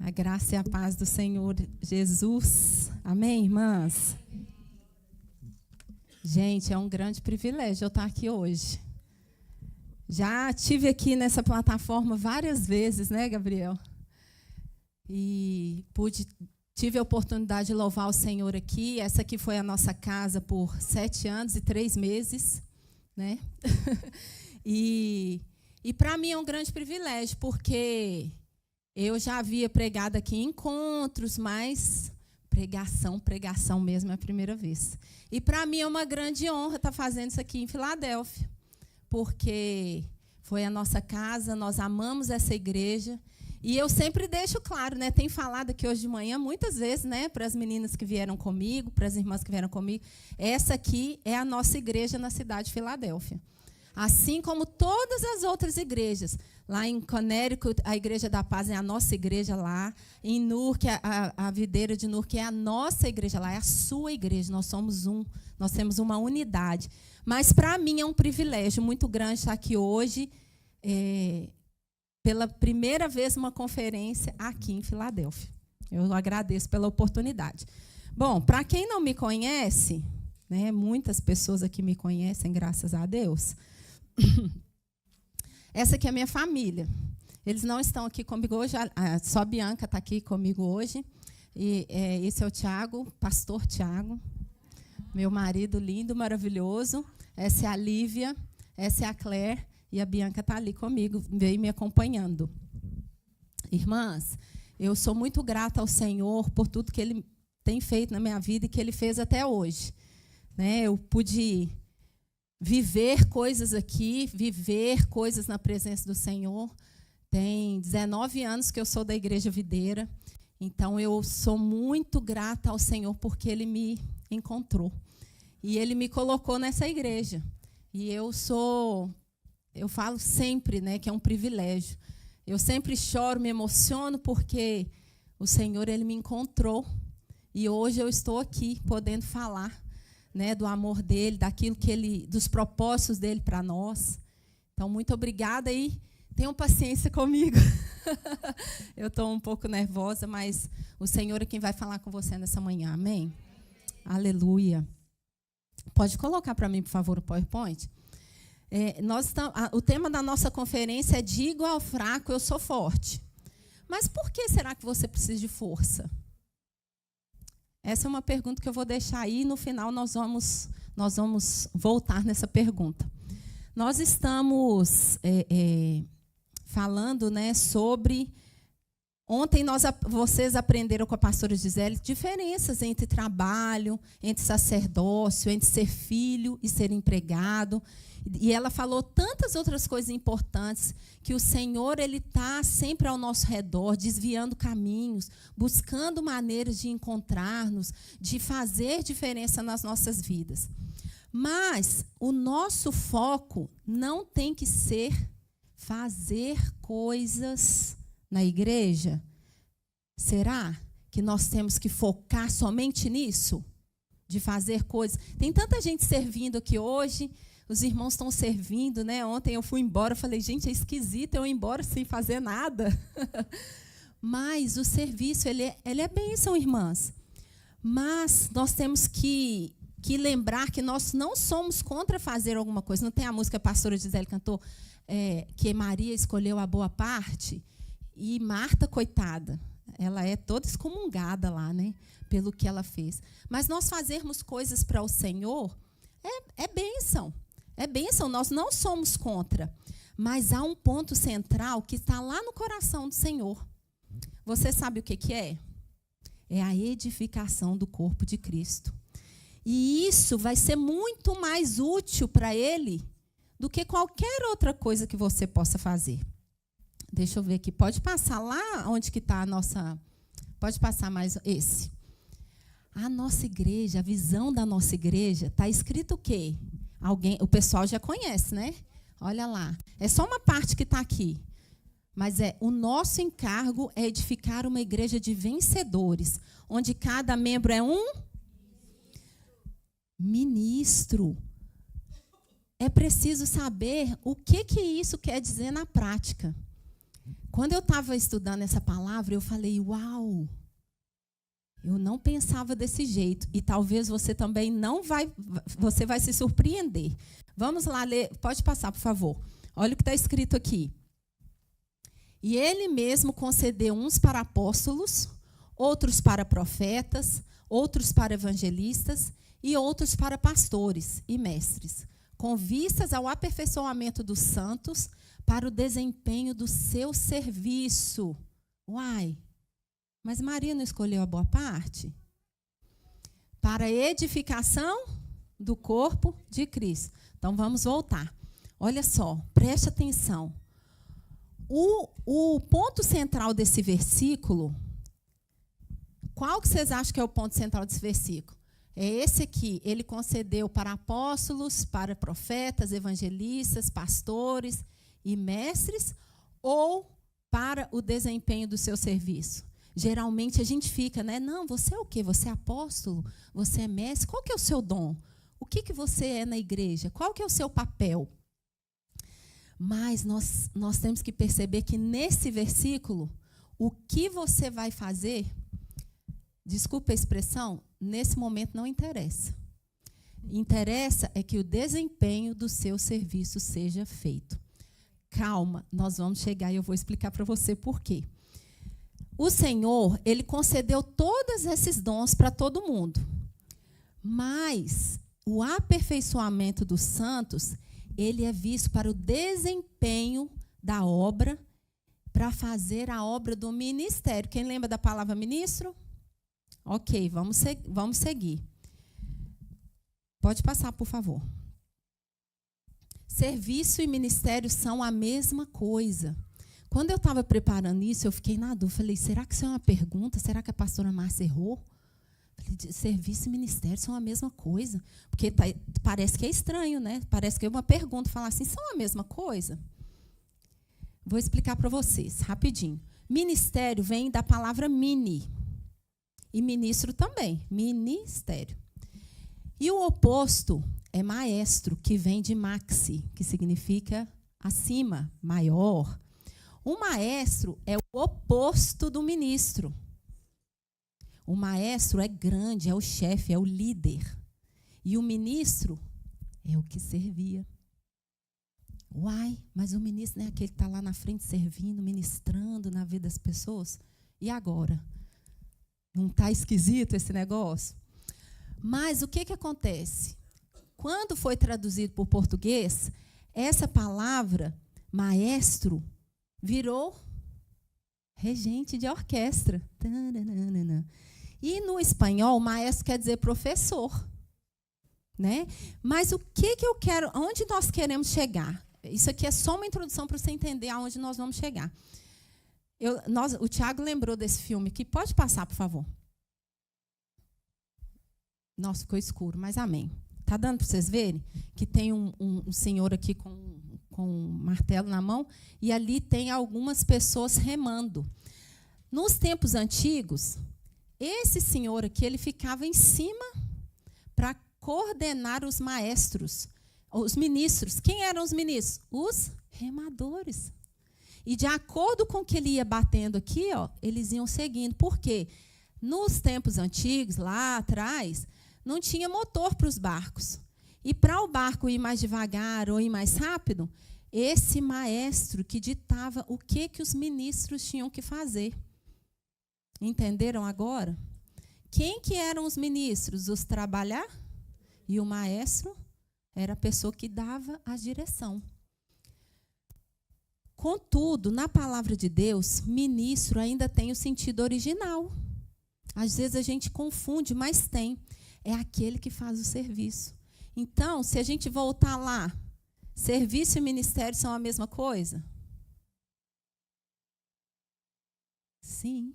A graça e a paz do Senhor Jesus. Amém, irmãs? Gente, é um grande privilégio eu estar aqui hoje. Já estive aqui nessa plataforma várias vezes, né, Gabriel? E tive a oportunidade de louvar o Senhor aqui. Essa aqui foi a nossa casa por 7 anos e 3 meses, né? E para mim é um grande privilégio, porque eu já havia pregado aqui em encontros, mas pregação mesmo é a primeira vez. E para mim é uma grande honra estar fazendo isso aqui em Filadélfia, porque foi a nossa casa, nós amamos essa igreja. E eu sempre deixo claro, né? Tenho falado aqui hoje de manhã muitas vezes, né, para as meninas que vieram comigo, para as irmãs que vieram comigo, essa aqui é a nossa igreja na cidade de Filadélfia. Assim como todas as outras igrejas. Lá em Connecticut, a Igreja da Paz é a nossa igreja lá. Em Newark, a videira de Newark é a nossa igreja lá, é a sua igreja. Nós somos nós temos uma unidade. Mas, para mim, é um privilégio muito grande estar aqui hoje, pela primeira vez, uma conferência aqui em Filadélfia. Eu agradeço pela oportunidade. Bom, para quem não me conhece, né, muitas pessoas aqui me conhecem, graças a Deus. Essa aqui é a minha família. Eles não estão aqui comigo hoje, só a Bianca está aqui comigo hoje. E esse é o Tiago, pastor Tiago, meu marido lindo, maravilhoso. Essa é a Lívia, essa é a Claire, e a Bianca está ali comigo, veio me acompanhando. Irmãs, eu sou muito grata ao Senhor por tudo que Ele tem feito na minha vida e que Ele fez até hoje. Né? Eu pude viver coisas aqui, viver coisas na presença do Senhor. Tem 19 anos que eu sou da Igreja Videira, então eu sou muito grata ao Senhor porque Ele me encontrou. E Ele me colocou nessa igreja. E eu falo sempre, né, que é um privilégio. Eu sempre choro, me emociono porque o Senhor, Ele me encontrou. E hoje eu estou aqui podendo falar, né, do amor dele, daquilo que dos propósitos dele para nós. Então, muito obrigada e tenham paciência comigo. Eu estou um pouco nervosa, mas o Senhor é quem vai falar com você nessa manhã. Amém? Aleluia. Pode colocar para mim, por favor, o PowerPoint? O tema da nossa conferência é digo ao fraco, eu sou forte. Mas por que será que você precisa de força? Essa é uma pergunta que eu vou deixar aí, e no final nós vamos voltar nessa pergunta. Nós estamos falando, né, sobre... Ontem vocês aprenderam com a pastora Gisele diferenças entre trabalho, entre sacerdócio, entre ser filho e ser empregado. E ela falou tantas outras coisas importantes, que o Senhor, Ele está sempre ao nosso redor, desviando caminhos, buscando maneiras de encontrar-nos, de fazer diferença nas nossas vidas. Mas o nosso foco não tem que ser fazer coisas na igreja. Será que nós temos que focar somente nisso? De fazer coisas? Tem tanta gente servindo aqui hoje... Os irmãos estão servindo, né? Ontem eu fui embora, falei, gente, é esquisito eu ir embora sem fazer nada. Mas o serviço, ele é bênção, irmãs. Mas nós temos que lembrar que nós não somos contra fazer alguma coisa. Não tem a música que a pastora Gisele cantou, que Maria escolheu a boa parte, e Marta, coitada, ela é toda excomungada lá, né? Pelo que ela fez. Mas nós fazermos coisas para o Senhor é bênção. É bênção, nós não somos contra. Mas há um ponto central que está lá no coração do Senhor. Você sabe o que é? É a edificação do corpo de Cristo. E isso vai ser muito mais útil para Ele do que qualquer outra coisa que você possa fazer. Deixa eu ver aqui. Pode passar lá onde que está a nossa... Pode passar mais esse. A nossa igreja, a visão da nossa igreja, está escrito o quê? O pessoal já conhece, né? Olha lá. É só uma parte que está aqui. Mas o nosso encargo é edificar uma igreja de vencedores, onde cada membro é um ministro. É preciso saber o que isso quer dizer na prática. Quando eu estava estudando essa palavra, eu falei, uau, eu não pensava desse jeito. E talvez você também não vai, você vai se surpreender. Vamos lá ler, pode passar, por favor. Olha o que está escrito aqui. E ele mesmo concedeu uns para apóstolos, outros para profetas, outros para evangelistas e outros para pastores e mestres, com vistas ao aperfeiçoamento dos santos para o desempenho do seu serviço. Uai, mas Maria não escolheu a boa parte? Para a edificação do corpo de Cristo. Então, vamos voltar. Olha só, preste atenção. O ponto central desse versículo, qual que vocês acham que é o ponto central desse versículo? É esse aqui. Ele concedeu para apóstolos, para profetas, evangelistas, pastores e mestres, ou para o desempenho do seu serviço? Geralmente a gente fica, né? Não, você é o quê? Você é apóstolo? Você é mestre? Qual que é o seu dom? O que você é na igreja? Qual que é o seu papel? Mas nós temos que perceber que nesse versículo, o que você vai fazer, desculpa a expressão, nesse momento não interessa. Interessa é que o desempenho do seu serviço seja feito. Calma, nós vamos chegar e eu vou explicar para você por quê. O Senhor, Ele concedeu todos esses dons para todo mundo. Mas o aperfeiçoamento dos santos, ele é visto para o desempenho da obra, para fazer a obra do ministério. Quem lembra da palavra ministro? Ok, vamos seguir. Pode passar, por favor. Serviço e ministério são a mesma coisa. Quando eu estava preparando isso, eu fiquei na dúvida. Falei, será que isso é uma pergunta? Será que a pastora Márcia errou? Falei, serviço e ministério são a mesma coisa. Porque parece que é estranho, né? Parece que é uma pergunta. Falar assim, são a mesma coisa? Vou explicar para vocês, rapidinho. Ministério vem da palavra mini. E ministro também, ministério. E o oposto é maestro, que vem de maxi, que significa acima, maior. O maestro é o oposto do ministro. O maestro é grande, é o chefe, é o líder. E o ministro é o que servia. Uai, mas o ministro não é aquele que está lá na frente servindo, ministrando na vida das pessoas? E agora? Não está esquisito esse negócio? Mas o que acontece? Quando foi traduzido para o português, essa palavra, maestro, virou regente de orquestra. E no espanhol, maestro quer dizer professor. Né? Mas o que eu quero, aonde nós queremos chegar? Isso aqui é só uma introdução para você entender aonde nós vamos chegar. O Tiago lembrou desse filme aqui. Pode passar, por favor. Nossa, ficou escuro, mas amém. Está dando para vocês verem? Que tem um senhor aqui com um martelo na mão e ali tem algumas pessoas remando. Nos tempos antigos, esse senhor aqui, ele ficava em cima para coordenar os maestros, os ministros. Quem eram os ministros? Os remadores. E de acordo com o que ele ia batendo aqui, ó, eles iam seguindo. Por quê? Nos tempos antigos, lá atrás, não tinha motor para os barcos. E para o barco ir mais devagar ou ir mais rápido, esse maestro que ditava o que os ministros tinham que fazer. Entenderam agora? Quem que eram os ministros? Os trabalhar? E o maestro era a pessoa que dava a direção. Contudo, na palavra de Deus, ministro ainda tem o sentido original. Às vezes a gente confunde, mas tem. É aquele que faz o serviço. Então, se a gente voltar lá, serviço e ministério são a mesma coisa? Sim.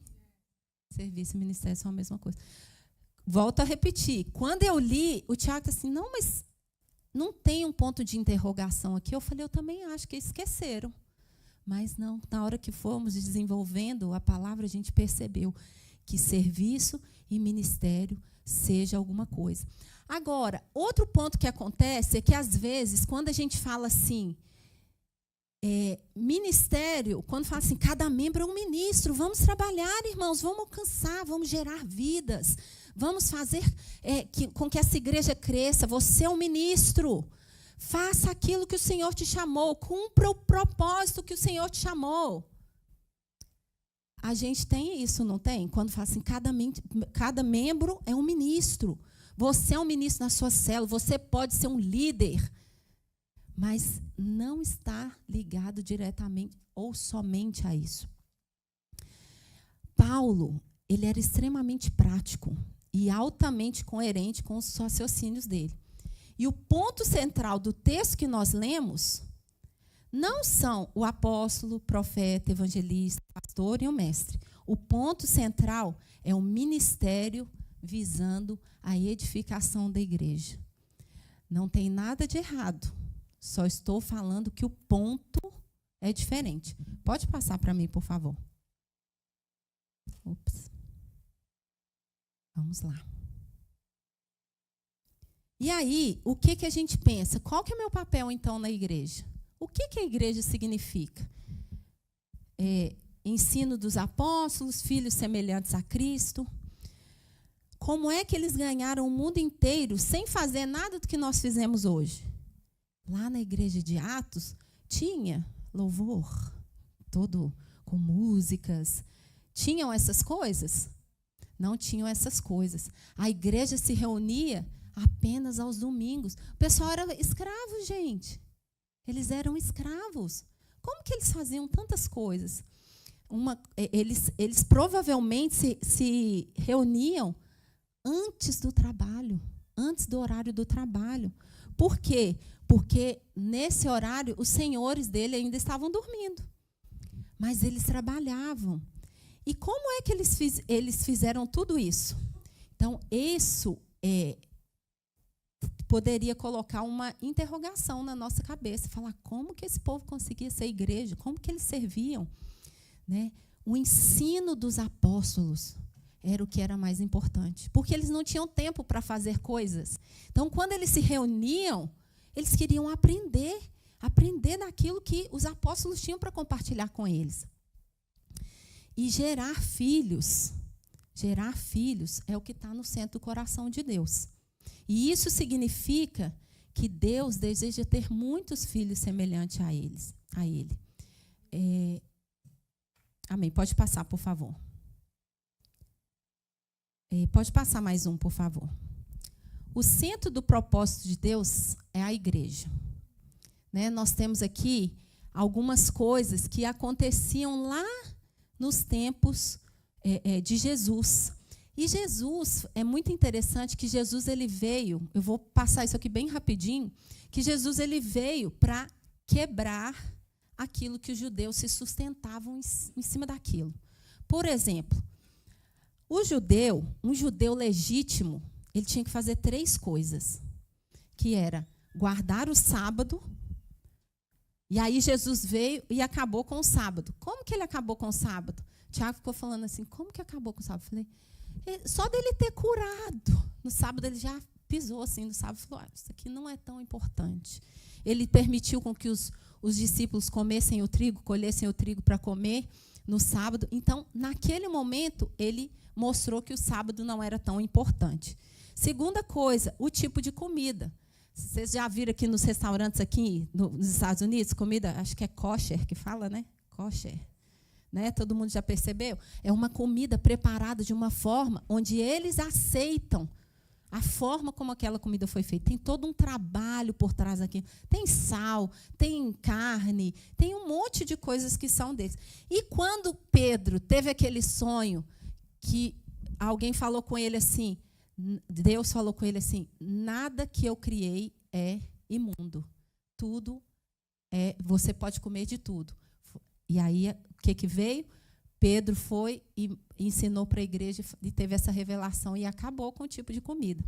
Serviço e ministério são a mesma coisa. Volto a repetir. Quando eu li, o Tiago disse assim, não, mas não tem um ponto de interrogação aqui. Eu falei, eu também acho que esqueceram. Mas não, na hora que fomos desenvolvendo a palavra, a gente percebeu que serviço e ministério seja alguma coisa. Agora, outro ponto que acontece é que, às vezes, quando a gente fala assim, Ministério, quando fala assim, cada membro é um ministro, vamos trabalhar, irmãos, vamos alcançar, vamos gerar vidas, vamos fazer com que essa igreja cresça. Você é um ministro, faça aquilo que o Senhor te chamou, cumpra o propósito que o Senhor te chamou. A gente tem isso, não tem? Quando fala assim, cada membro é um ministro. Você é um ministro na sua célula, você pode ser um líder, mas não está ligado diretamente ou somente a isso. Paulo, ele era extremamente prático e altamente coerente com os raciocínios dele. E o ponto central do texto que nós lemos não são o apóstolo, profeta, evangelista, pastor e o mestre. O ponto central é o ministério visando a edificação da igreja. Não tem nada de errado. Só estou falando que o ponto é diferente. Pode passar para mim, por favor. Ops. Vamos lá. E aí, o que a gente pensa? Qual que é o meu papel, então, na igreja? O que a igreja significa? Ensino dos apóstolos, filhos semelhantes a Cristo. Como é que eles ganharam o mundo inteiro sem fazer nada do que nós fizemos hoje? Lá na igreja de Atos, tinha louvor, todo com músicas. Tinham essas coisas? Não tinham essas coisas. A igreja se reunia apenas aos domingos. O pessoal era escravo, gente. Eles eram escravos. Como que eles faziam tantas coisas? Eles provavelmente se reuniam antes do trabalho, antes do horário do trabalho. Por quê? Porque nesse horário os senhores dele ainda estavam dormindo. Mas eles trabalhavam. E como é que eles fizeram tudo isso? Então, isso poderia colocar uma interrogação na nossa cabeça, falar como que esse povo conseguia ser igreja, como que eles serviam, né? O ensino dos apóstolos era o que era mais importante, porque eles não tinham tempo para fazer coisas. Então, quando eles se reuniam, eles queriam aprender daquilo que os apóstolos tinham para compartilhar com eles. E gerar filhos é o que está no centro do coração de Deus. E isso significa que Deus deseja ter muitos filhos semelhantes a Ele. Amém. Pode passar, por favor. Pode passar mais um, por favor. O centro do propósito de Deus é a igreja. Né? Nós temos aqui algumas coisas que aconteciam lá nos tempos de Jesus. E Jesus, é muito interessante que Jesus ele veio, eu vou passar isso aqui bem rapidinho, que Jesus ele veio para quebrar aquilo que os judeus se sustentavam em cima daquilo. Por exemplo, um judeu legítimo, ele tinha que fazer 3 coisas, que era guardar o sábado, e aí Jesus veio e acabou com o sábado. Como que ele acabou com o sábado? Tiago ficou falando assim, como que acabou com o sábado? Eu falei, só dele ter curado. No sábado ele já pisou assim no sábado e falou, isso aqui não é tão importante. Ele permitiu com que os discípulos comessem o trigo, colhessem o trigo para comer no sábado. Então, naquele momento, ele mostrou que o sábado não era tão importante. Segunda coisa, o tipo de comida. Vocês já viram aqui nos restaurantes aqui nos Estados Unidos, comida, acho que é kosher que fala, né? Kosher. Né? Todo mundo já percebeu? É uma comida preparada de uma forma onde eles aceitam a forma como aquela comida foi feita. Tem todo um trabalho por trás aqui. Tem sal, tem carne, tem um monte de coisas que são deles. E quando Pedro teve aquele sonho que alguém falou com ele assim, Deus falou com ele assim, nada que eu criei é imundo. Tudo você pode comer de tudo. E aí, o que veio? Pedro foi e ensinou para a igreja e teve essa revelação e acabou com o tipo de comida.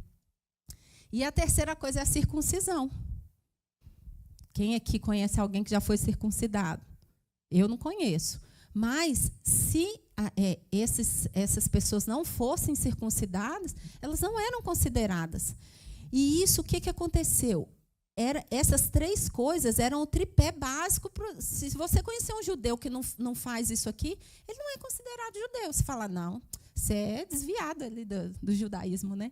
E a terceira coisa é a circuncisão. Quem aqui conhece alguém que já foi circuncidado? Eu não conheço. Mas, se essas pessoas não fossem circuncidadas, elas não eram consideradas. E isso, o que aconteceu? essas 3 coisas eram o tripé básico. Se você conhecer um judeu que não faz isso aqui, ele não é considerado judeu. Você fala, não, você é desviado ali do judaísmo, né?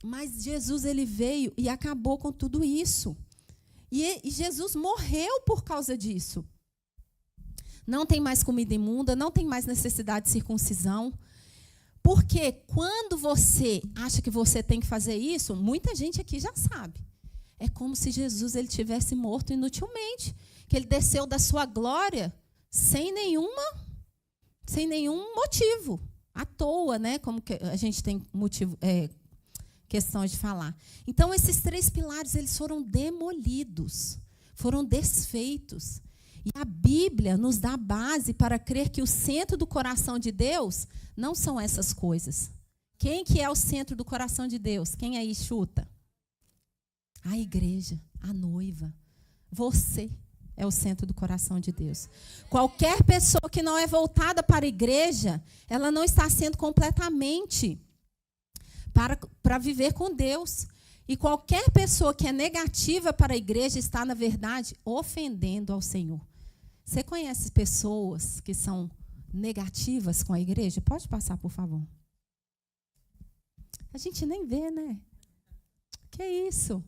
Mas Jesus, ele veio e acabou com tudo isso. E Jesus morreu por causa disso. Não tem mais comida imunda, não tem mais necessidade de circuncisão. Porque quando você acha que você tem que fazer isso, muita gente aqui já sabe. É como se Jesus ele tivesse morto inutilmente, que ele desceu da sua glória sem nenhum motivo, à toa, né? Como que a gente tem motivo, questão de falar. Então, esses 3 pilares eles foram demolidos, foram desfeitos. E a Bíblia nos dá base para crer que o centro do coração de Deus não são essas coisas. Quem que é o centro do coração de Deus? Quem aí chuta? A igreja, a noiva. Você é o centro do coração de Deus. Qualquer pessoa que não é voltada para a igreja, ela não está sendo completamente para viver com Deus. E qualquer pessoa que é negativa para a igreja está, na verdade, ofendendo ao Senhor. Você conhece pessoas que são negativas com a igreja? Pode passar, por favor. A gente nem vê, né? Que isso?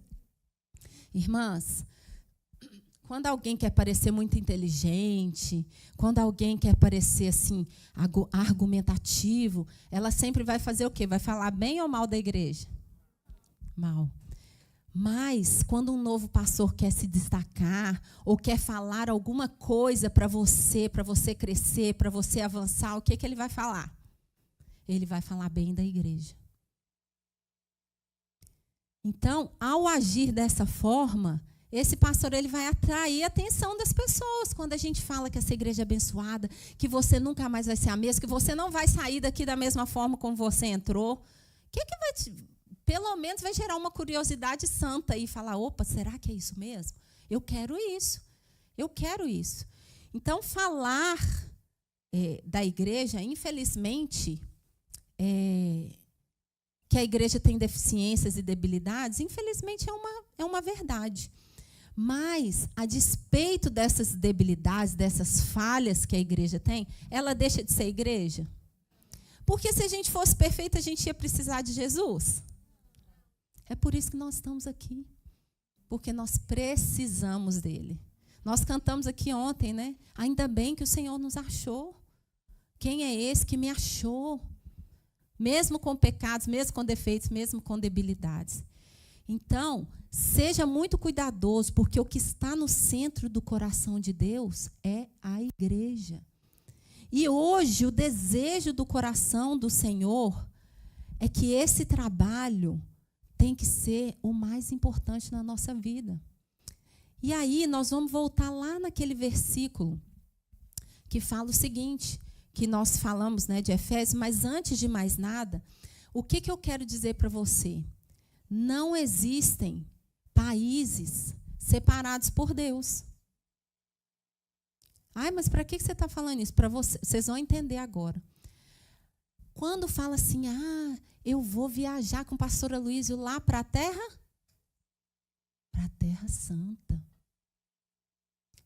Irmãs, quando alguém quer parecer muito inteligente, quando alguém quer parecer assim argumentativo, ela sempre vai fazer o quê? Vai falar bem ou mal da igreja? Mal. Mas, quando um novo pastor quer se destacar, ou quer falar alguma coisa para você crescer, para você avançar, o que ele vai falar? Ele vai falar bem da igreja. Então, ao agir dessa forma, esse pastor ele vai atrair a atenção das pessoas. Quando a gente fala que essa igreja é abençoada, que você nunca mais vai ser a mesma, que você não vai sair daqui da mesma forma como você entrou, pelo menos vai gerar uma curiosidade santa e falar, opa, será que é isso mesmo? Eu quero isso. Eu quero isso. Então, falar da igreja, infelizmente, que a igreja tem deficiências e debilidades, infelizmente é uma verdade. Mas, a despeito dessas debilidades, dessas falhas que a igreja tem, ela deixa de ser igreja? Porque se a gente fosse perfeita, a gente ia precisar de Jesus. É por isso que nós estamos aqui. Porque nós precisamos dele. Nós cantamos aqui ontem, né? Ainda bem que o Senhor nos achou. Quem é esse que me achou? Mesmo com pecados, mesmo com defeitos, mesmo com debilidades. Então, seja muito cuidadoso, porque o que está no centro do coração de Deus é a igreja. E hoje, o desejo do coração do Senhor é que esse trabalho tem que ser o mais importante na nossa vida. E aí, nós vamos voltar lá naquele versículo que fala o seguinte, que nós falamos, né, de Efésios, mas antes de mais nada, o que eu quero dizer para você? Não existem países separados por Deus. Ai, mas para que você está falando isso? Para vocês vão entender agora. Quando fala assim, eu vou viajar com a pastora Luísio lá para a terra? Para a Terra Santa.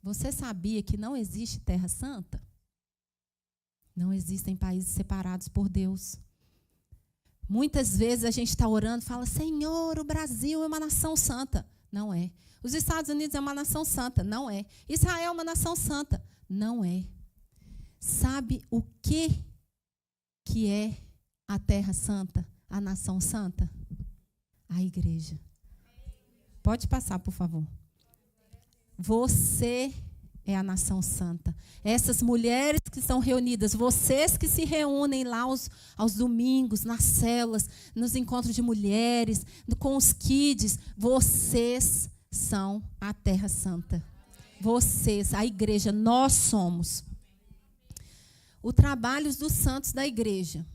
Você sabia que não existe Terra Santa? Não existem países separados por Deus. Muitas vezes a gente está orando e fala, Senhor, o Brasil é uma nação santa. Não é. Os Estados Unidos é uma nação santa. Não é. Israel é uma nação santa. Não é. Sabe o que é a Terra Santa, a nação santa? A igreja. Pode passar, por favor. Você é a nação santa. Essas mulheres que estão reunidas, vocês que se reúnem lá aos domingos, nas células, nos encontros de mulheres, com os kids, vocês são a Terra Santa. Vocês, a igreja, nós somos. O trabalho dos santos da igreja.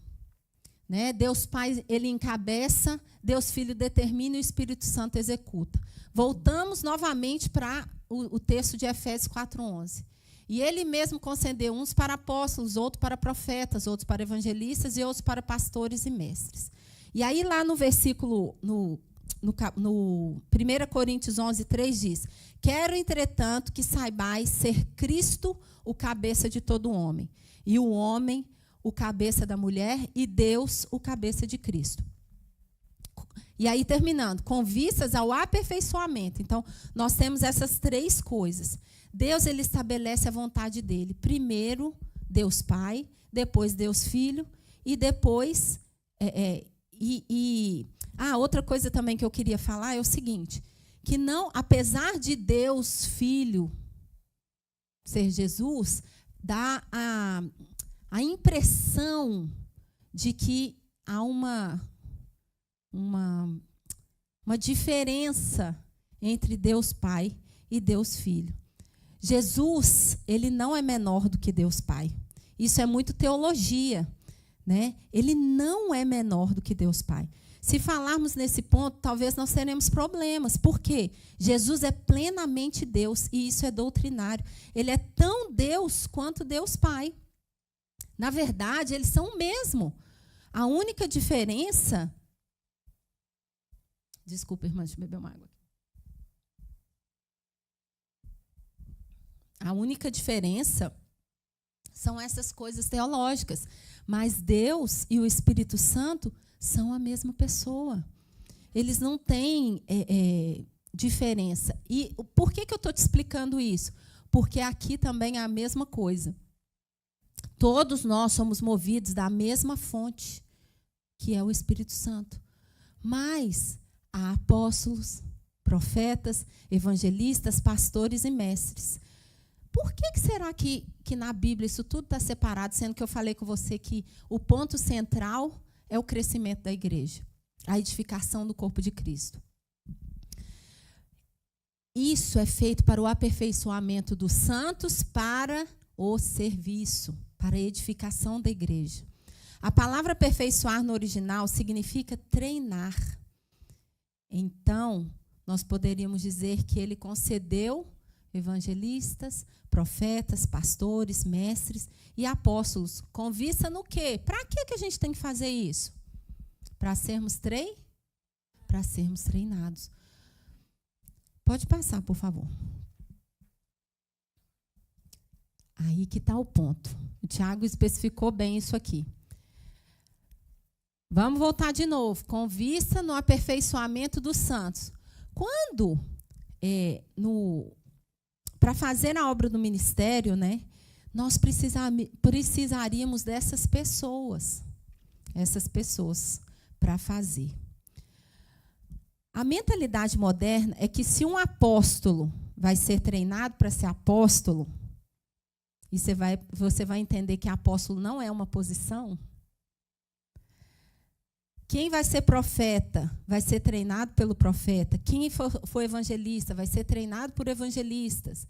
Né? Deus Pai, ele encabeça, Deus Filho determina e o Espírito Santo executa. Voltamos novamente para o texto de Efésios 4:11. E ele mesmo concedeu uns para apóstolos, outros para profetas, outros para evangelistas e outros para pastores e mestres. E aí lá no versículo, no 1 Coríntios 11:3 diz: quero, entretanto, que saibais ser Cristo o cabeça de todo homem, e o homem o cabeça da mulher, e Deus o cabeça de Cristo. E aí, terminando, com vistas ao aperfeiçoamento. Então, nós temos essas três coisas. Deus, ele estabelece a vontade dele. Primeiro, Deus Pai, depois Deus Filho, e depois... outra coisa também que eu queria falar é o seguinte, que não, apesar de Deus Filho ser Jesus, dá a impressão de que há uma diferença entre Deus Pai e Deus Filho. Jesus, ele não é menor do que Deus Pai. Isso é muito teologia, né? Ele não é menor do que Deus Pai. Se falarmos nesse ponto, talvez nós teremos problemas. Por quê? Jesus é plenamente Deus, e isso é doutrinário. Ele é tão Deus quanto Deus Pai. Na verdade, eles são o mesmo. A única diferença... Desculpa, irmã, deixa eu beber uma água. A única diferença são essas coisas teológicas. Mas Deus e o Espírito Santo são a mesma pessoa. Eles não têm diferença. E por que eu estou te explicando isso? Porque aqui também é a mesma coisa. Todos nós somos movidos da mesma fonte, que é o Espírito Santo. Mas há apóstolos, profetas, evangelistas, pastores e mestres. Por que será que na Bíblia isso tudo está separado, sendo que eu falei com você que o ponto central é o crescimento da igreja, a edificação do corpo de Cristo? Isso é feito para o aperfeiçoamento dos santos, para o serviço, para a edificação da igreja. A palavra aperfeiçoar no original significa treinar. Então, nós poderíamos dizer que ele concedeu evangelistas, profetas, pastores, mestres e apóstolos. Com vista no quê? Para que a gente tem que fazer isso? Para sermos treinados. Pode passar, por favor. Aí que está o ponto. O Tiago especificou bem isso aqui. Vamos voltar de novo. Com vista no aperfeiçoamento dos santos. Quando, para fazer a obra do ministério, né, nós precisaríamos dessas pessoas para fazer. A mentalidade moderna é que se um apóstolo vai ser treinado para ser apóstolo, e você vai entender que apóstolo não é uma posição. Quem vai ser profeta vai ser treinado pelo profeta. Quem for evangelista vai ser treinado por evangelistas.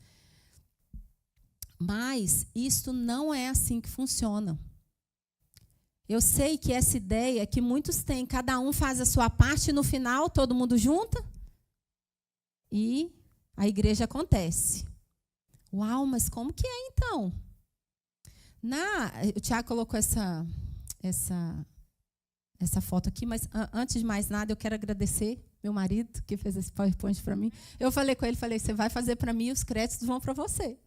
Mas isto não é assim que funciona. Eu sei que essa ideia que muitos têm, cada um faz a sua parte e no final todo mundo junta e a igreja acontece. Uau, mas como que é então? O Tiago colocou essa foto aqui, mas antes de mais nada eu quero agradecer meu marido que fez esse PowerPoint para mim. Eu falei com ele, você vai fazer para mim e os créditos vão para você.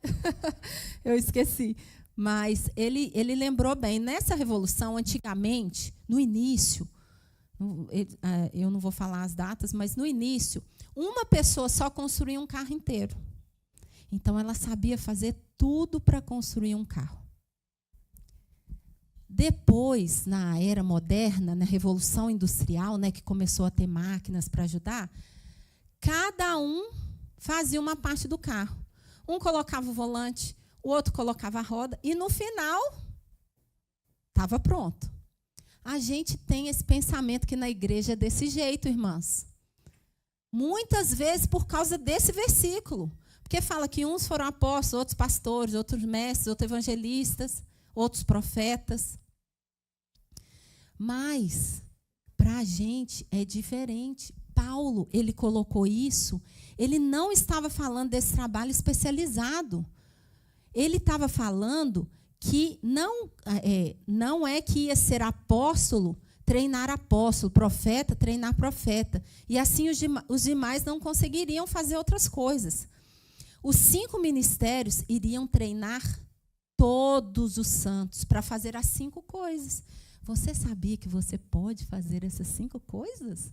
Eu esqueci. Mas ele lembrou bem, nessa revolução, antigamente, no início, eu não vou falar as datas, mas no início, uma pessoa só construía um carro inteiro. Então, ela sabia fazer tudo para construir um carro. Depois, na era moderna, na Revolução Industrial, né, que começou a ter máquinas para ajudar, cada um fazia uma parte do carro. Um colocava o volante, o outro colocava a roda, e no final, estava pronto. A gente tem esse pensamento que na igreja é desse jeito, irmãs. Muitas vezes por causa desse versículo. Porque fala que uns foram apóstolos, outros pastores, outros mestres, outros evangelistas, outros profetas. Mas, para a gente, é diferente. Paulo, ele colocou isso, ele não estava falando desse trabalho especializado. Ele estava falando que não é que ia ser apóstolo treinar apóstolo, profeta, treinar profeta. E assim os demais não conseguiriam fazer outras coisas. Os 5 ministérios iriam treinar todos os santos para fazer as 5 coisas. Você sabia que você pode fazer essas 5 coisas?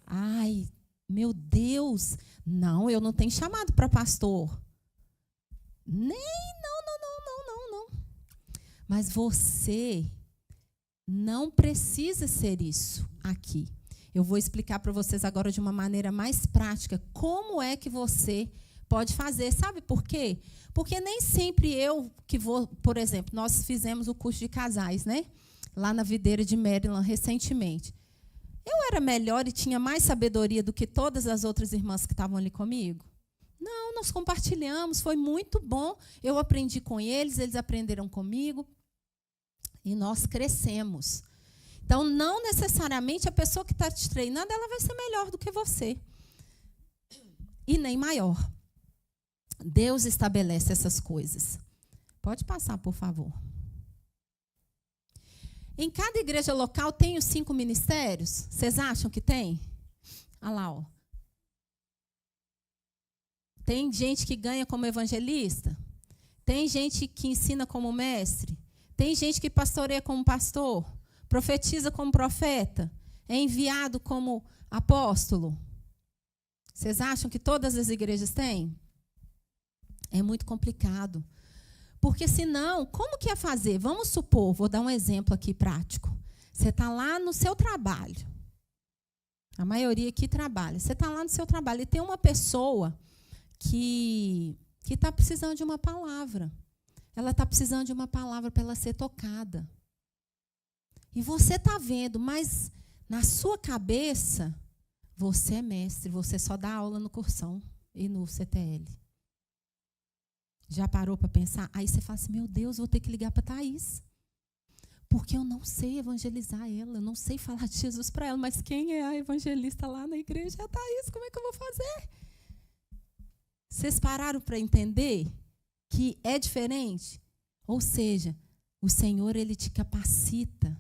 Ai, meu Deus! Não, eu não tenho chamado para pastor. Não. Mas você não precisa ser isso aqui. Eu vou explicar para vocês agora de uma maneira mais prática como é que você pode fazer. Sabe por quê? Porque nem sempre eu que vou, por exemplo, nós fizemos o curso de casais, né? Lá na Videira de Maryland, recentemente. Eu era melhor e tinha mais sabedoria do que todas as outras irmãs que estavam ali comigo? Não, nós compartilhamos, foi muito bom. Eu aprendi com eles, eles aprenderam comigo. E nós crescemos. Então, não necessariamente a pessoa que está te treinando, ela vai ser melhor do que você. E nem maior. Deus estabelece essas coisas. Pode passar, por favor. Em cada igreja local tem os 5 ministérios? Vocês acham que tem? Olha lá, ó. Tem gente que ganha como evangelista? Tem gente que ensina como mestre? Tem gente que pastoreia como pastor? Profetiza como profeta? É enviado como apóstolo? Vocês acham que todas as igrejas têm? É muito complicado. Porque senão, como que ia fazer? Vamos supor, vou dar um exemplo aqui prático. Você está lá no seu trabalho. A maioria aqui trabalha. Você está lá no seu trabalho e tem uma pessoa que está precisando de uma palavra. Ela está precisando de uma palavra para ela ser tocada. E você está vendo, mas na sua cabeça, você é mestre, você só dá aula no cursão e no CTL. Já parou para pensar? Aí você fala assim, meu Deus, vou ter que ligar para a Thaís. Porque eu não sei evangelizar ela, eu não sei falar de Jesus para ela, mas quem é a evangelista lá na igreja é a Thaís, como é que eu vou fazer? Vocês pararam para entender que é diferente? Ou seja, o Senhor, Ele te capacita.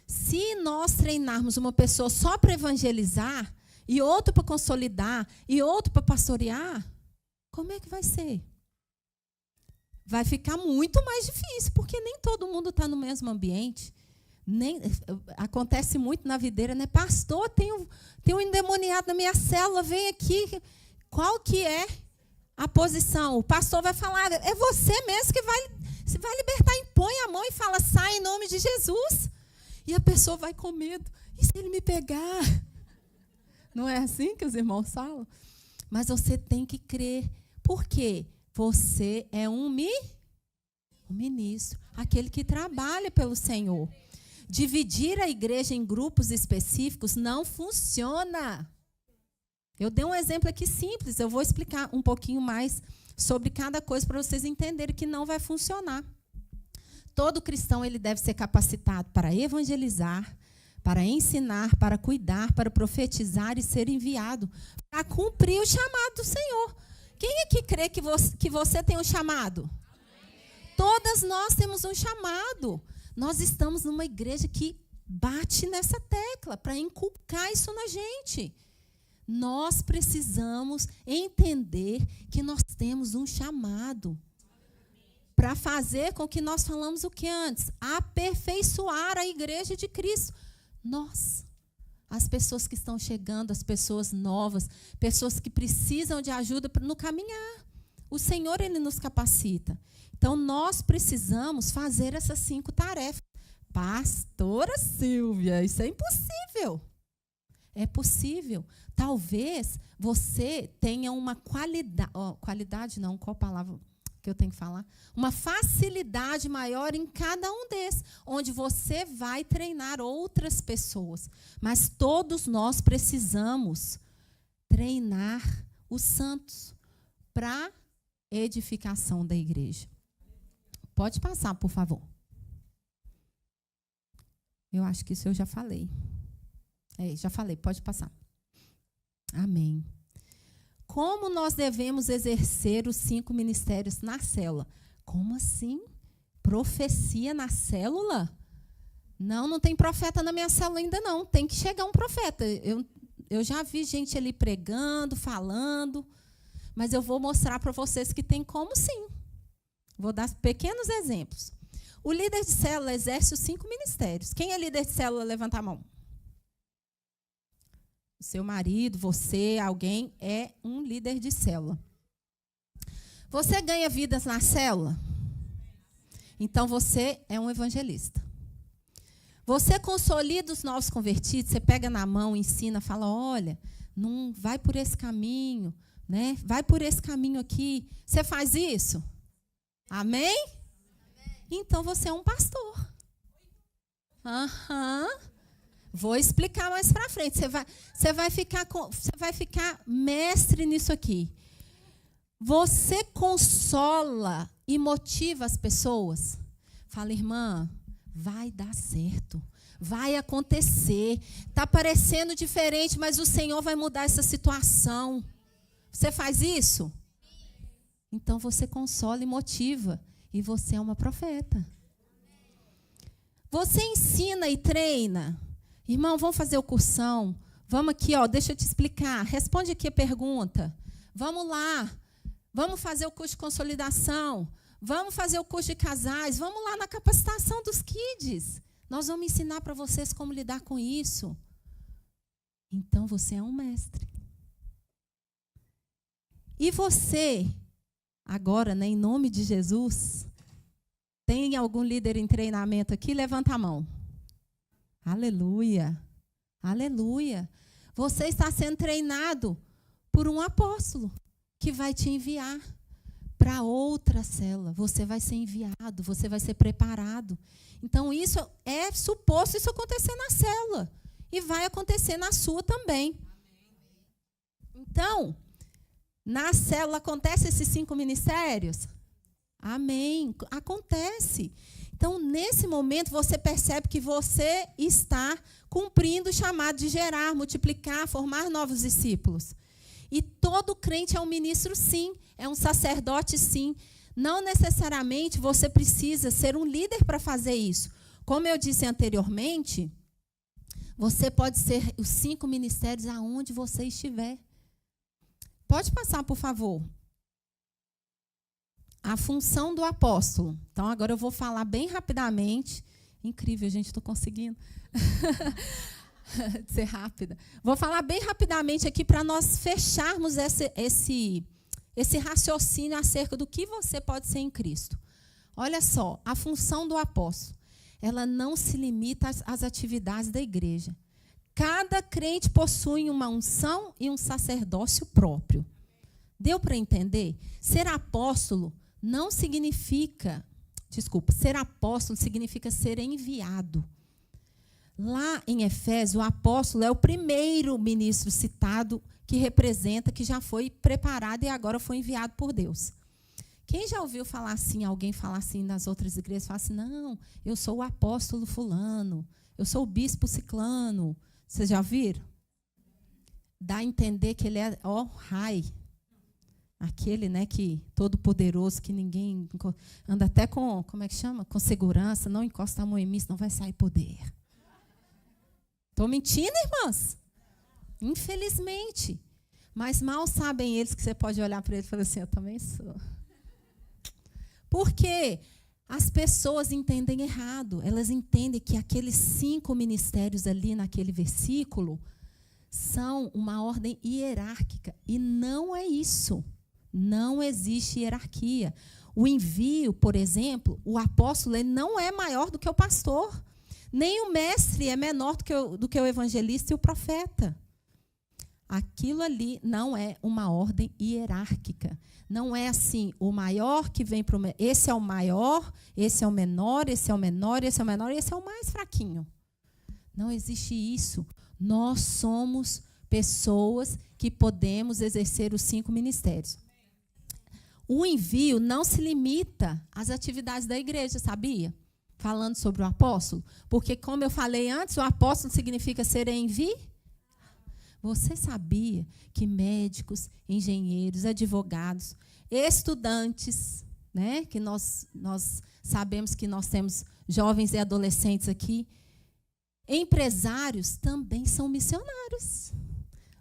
Se nós treinarmos uma pessoa só para evangelizar, e outro para consolidar, e outro para pastorear, como é que vai ser? Vai ficar muito mais difícil, porque nem todo mundo está no mesmo ambiente. Acontece muito na videira, né? Pastor, tem um endemoniado na minha célula, vem aqui. Qual que é a posição? O pastor vai falar, é você mesmo que vai libertar, impõe a mão e fala, sai em nome de Jesus. E a pessoa vai com medo. E se ele me pegar? Não é assim que os irmãos falam? Mas você tem que crer. Por quê? Você é um ministro, aquele que trabalha pelo Senhor. Dividir a igreja em grupos específicos não funciona. Eu dei um exemplo aqui simples, eu vou explicar um pouquinho mais sobre cada coisa para vocês entenderem que não vai funcionar. Todo cristão ele deve ser capacitado para evangelizar, para ensinar, para cuidar, para profetizar e ser enviado, para cumprir o chamado do Senhor. Quem aqui crê que você tem um chamado? Amém. Todas nós temos um chamado. Nós estamos numa igreja que bate nessa tecla para inculcar isso na gente. Nós precisamos entender que nós temos um chamado para fazer com que nós falamos o que antes? Aperfeiçoar a igreja de Cristo. Nós. As pessoas que estão chegando, as pessoas novas, pessoas que precisam de ajuda no caminhar. O Senhor, Ele nos capacita. Então, nós precisamos fazer essas 5 tarefas. Pastora Silvia, isso é impossível. É possível. Talvez você tenha uma qualidade... qualidade não, qual palavra que eu tenho que falar? Uma facilidade maior em cada um desses, onde você vai treinar outras pessoas. Mas todos nós precisamos treinar os santos para edificação da igreja. Pode passar, por favor. Eu acho que isso eu já falei. Já falei, pode passar. Amém. Como nós devemos exercer os 5 ministérios na célula? Como assim? Profecia na célula? Não, não tem profeta na minha célula ainda não. Tem que chegar um profeta. Eu já vi gente ali pregando, falando, mas eu vou mostrar para vocês que tem como sim. Vou dar pequenos exemplos. O líder de célula exerce os 5 ministérios. Quem é líder de célula? Levanta a mão. O seu marido, você, alguém é um líder de célula. Você ganha vidas na célula? Então você é um evangelista. Você consolida os novos convertidos, você pega na mão, ensina, fala, olha, não vai por esse caminho, né? Vai por esse caminho aqui. Você faz isso? Amém? Então você é um pastor. Vou explicar mais para frente. Você vai ficar mestre nisso aqui. Você consola e motiva as pessoas. Fala, irmã, vai dar certo. Vai acontecer. Está parecendo diferente, mas o Senhor vai mudar essa situação. Você faz isso? Então você consola e motiva. E você é uma profeta. Você ensina e treina. Irmão, vamos fazer o cursão. Vamos aqui, ó, deixa eu te explicar. Responde aqui a pergunta. Vamos lá. Vamos fazer o curso de consolidação. Vamos fazer o curso de casais. Vamos lá na capacitação dos kids. Nós vamos ensinar para vocês como lidar com isso. Então, você é um mestre. E você, agora, né, em nome de Jesus, tem algum líder em treinamento aqui? Levanta a mão. Aleluia. Aleluia. Você está sendo treinado por um apóstolo que vai te enviar para outra célula. Você vai ser enviado, você vai ser preparado. Então, isso é suposto isso acontecer na célula. E vai acontecer na sua também. Então, na célula acontece esses 5 ministérios? Amém. Acontece. Então, nesse momento, você percebe que você está cumprindo o chamado de gerar, multiplicar, formar novos discípulos. E todo crente é um ministro, sim. É um sacerdote, sim. Não necessariamente você precisa ser um líder para fazer isso. Como eu disse anteriormente, você pode ser os 5 ministérios aonde você estiver. Pode passar, por favor. A função do apóstolo. Então, agora eu vou falar bem rapidamente. Incrível, gente, estou conseguindo ser rápida. Vou falar bem rapidamente aqui para nós fecharmos esse raciocínio acerca do que você pode ser em Cristo. Olha só, a função do apóstolo, ela não se limita às atividades da igreja. Cada crente possui uma unção e um sacerdócio próprio. Deu para entender? Ser apóstolo não significa... ser apóstolo significa ser enviado. Lá em Efésios, o apóstolo é o primeiro ministro citado que representa, que já foi preparado e agora foi enviado por Deus. Quem já ouviu falar assim, alguém falar assim nas outras igrejas, fala assim, não, eu sou o apóstolo fulano, eu sou o bispo ciclano. Vocês já viram? Dá a entender que ele é, Rai. Aquele, né, que todo poderoso, que ninguém anda até com, como é que chama? Com segurança, não encosta a mão em mim, senão vai sair poder. Estou mentindo, irmãs? Infelizmente. Mas mal sabem eles que você pode olhar para ele e falar assim, eu também sou. Por quê? As pessoas entendem errado. Elas entendem que aqueles 5 ministérios ali naquele versículo são uma ordem hierárquica. E não é isso. Não existe hierarquia. O envio, por exemplo, o apóstolo ele não é maior do que o pastor. Nem o mestre é menor do que o evangelista e o profeta. Aquilo ali não é uma ordem hierárquica. Não é assim, o maior que vem para o... Esse é o maior, esse é o menor, esse é o menor, esse é o menor, e esse é o mais fraquinho. Não existe isso. Nós somos pessoas que podemos exercer os 5 ministérios. O envio não se limita às atividades da igreja, sabia? Falando sobre o apóstolo. Porque, como eu falei antes, o apóstolo significa ser enviado. Você sabia que médicos, engenheiros, advogados, estudantes, né, que nós sabemos que nós temos jovens e adolescentes aqui, Empresários também são missionários.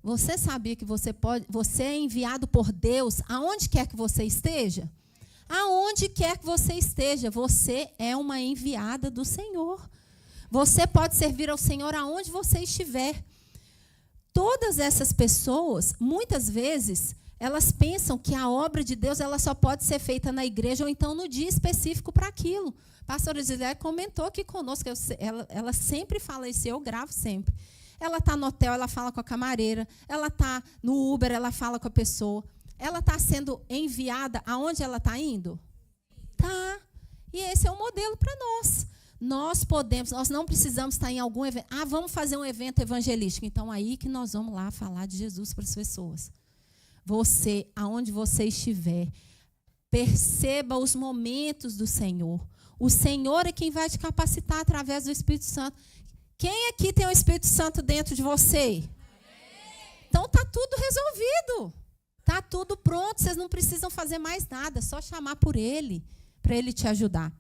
Você sabia que você é enviado por Deus aonde quer que você esteja? Aonde quer que você esteja, você é uma enviada do Senhor. Você pode servir ao Senhor aonde você estiver. Todas essas pessoas, muitas vezes, elas pensam que a obra de Deus ela só pode ser feita na igreja ou então no dia específico para aquilo. A pastora Gisele comentou aqui conosco, ela sempre fala isso, eu gravo sempre. Ela está no hotel, ela fala com a camareira. Ela está no Uber, ela fala com a pessoa. Ela está sendo enviada aonde ela está indo? Tá. E esse é o modelo para nós. Nós não precisamos estar em algum evento. Vamos fazer um evento evangelístico. Então, aí que nós vamos lá falar de Jesus para as pessoas. Você, aonde você estiver, perceba os momentos do Senhor. O Senhor é quem vai te capacitar através do Espírito Santo. Quem aqui tem o Espírito Santo dentro de você? Então, está tudo resolvido. Está tudo pronto. Vocês não precisam fazer mais nada. É só chamar por Ele, para Ele te ajudar.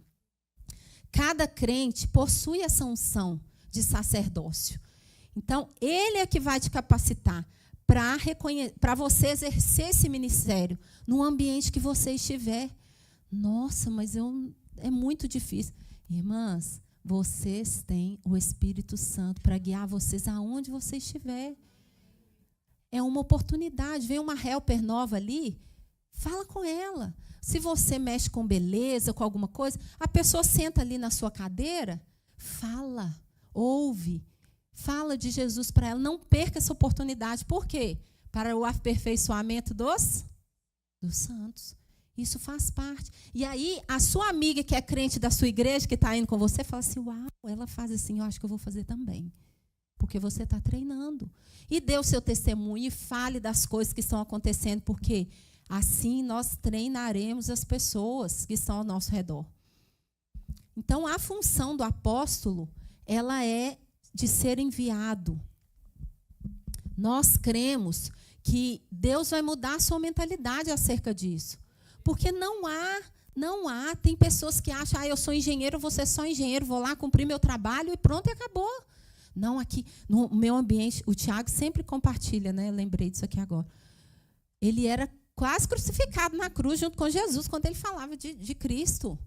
Cada crente possui essa unção de sacerdócio. Então, Ele é que vai te capacitar para você exercer esse ministério no ambiente que você estiver. Nossa, mas é muito difícil. Irmãs, vocês têm o Espírito Santo para guiar vocês aonde você estiver. É uma oportunidade. Vem uma helper nova ali, fala com ela. Se você mexe com beleza, com alguma coisa, a pessoa senta ali na sua cadeira, fala, ouve, fala de Jesus para ela. Não perca essa oportunidade. Por quê? Para o aperfeiçoamento dos santos. Isso faz parte. E aí, a sua amiga que é crente da sua igreja, que está indo com você, fala assim, uau, ela faz assim, eu acho que eu vou fazer também. Porque você está treinando. E dê o seu testemunho e fale das coisas que estão acontecendo, porque assim nós treinaremos as pessoas que estão ao nosso redor. Então, a função do apóstolo, ela é de ser enviado. Nós cremos que Deus vai mudar a sua mentalidade acerca disso. Porque não há, tem pessoas que acham, eu sou engenheiro, você é só engenheiro, vou lá cumprir meu trabalho e pronto, e acabou. Não, aqui, no meu ambiente, o Tiago sempre compartilha, né? Eu lembrei disso aqui agora. Ele era quase crucificado na cruz junto com Jesus, quando ele falava de Cristo.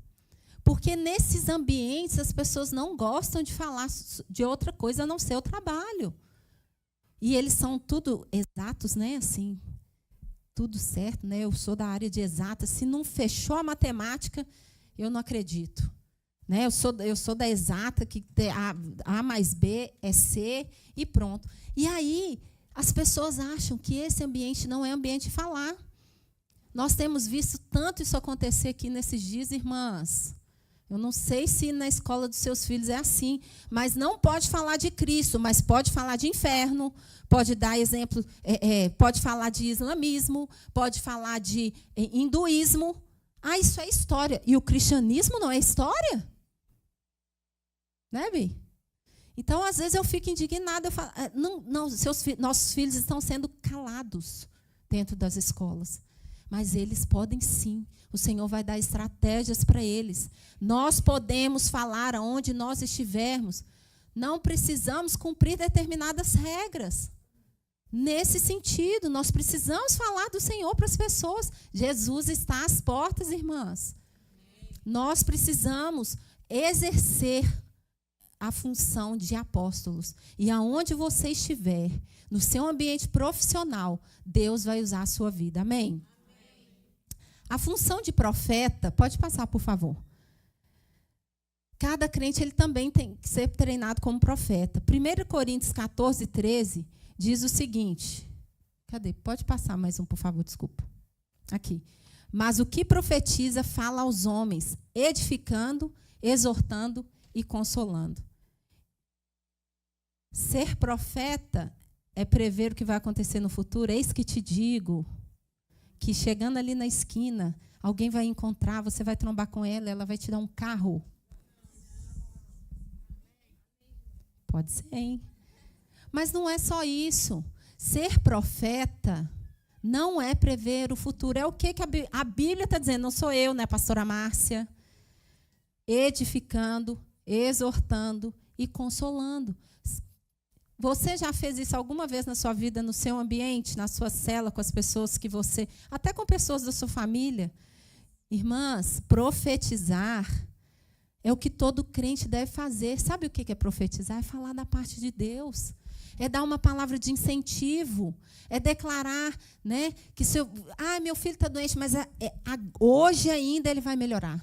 Porque nesses ambientes as pessoas não gostam de falar de outra coisa a não ser o trabalho. E eles são tudo exatos, né? Assim, tudo certo, né? Eu sou da área de exatas. Se não fechou a matemática, eu não acredito. Né? Eu sou da exata, que A mais B é C e pronto. E aí, as pessoas acham que esse ambiente não é ambiente de falar. Nós temos visto tanto isso acontecer aqui nesses dias, irmãs. Eu não sei se na escola dos seus filhos é assim, mas não pode falar de Cristo, mas pode falar de inferno, pode dar exemplo, pode falar de islamismo, pode falar de hinduísmo. Isso é história. E o cristianismo não é história? Né, Bi? Então, às vezes, eu fico indignada. Eu falo, nossos filhos estão sendo calados dentro das escolas. Mas eles podem sim. O Senhor vai dar estratégias para eles. Nós podemos falar aonde nós estivermos. Não precisamos cumprir determinadas regras. Nesse sentido, nós precisamos falar do Senhor para as pessoas. Jesus está às portas, irmãs. Nós precisamos exercer a função de apóstolos. E aonde você estiver, no seu ambiente profissional, Deus vai usar a sua vida. Amém? A função de profeta, pode passar, por favor. Cada crente ele também tem que ser treinado como profeta. 1 Coríntios 14, 13, diz o seguinte. Cadê? Pode passar mais um, por favor, desculpa. Aqui. Mas o que profetiza fala aos homens, edificando, exortando e consolando. Ser profeta é prever o que vai acontecer no futuro. Eis que te digo que chegando ali na esquina, alguém vai encontrar, você vai trombar com ela, ela vai te dar um carro. Pode ser, hein? Mas não é só isso. Ser profeta não é prever o futuro. É o que a Bíblia está dizendo. Não sou eu, né, pastora Márcia? Edificando, exortando e consolando. Você já fez isso alguma vez na sua vida, no seu ambiente, na sua cela, com as pessoas que você... Até com pessoas da sua família? Irmãs, profetizar é o que todo crente deve fazer. Sabe o que é profetizar? É falar da parte de Deus. É dar uma palavra de incentivo. É declarar, né, que meu filho está doente, mas hoje ainda ele vai melhorar.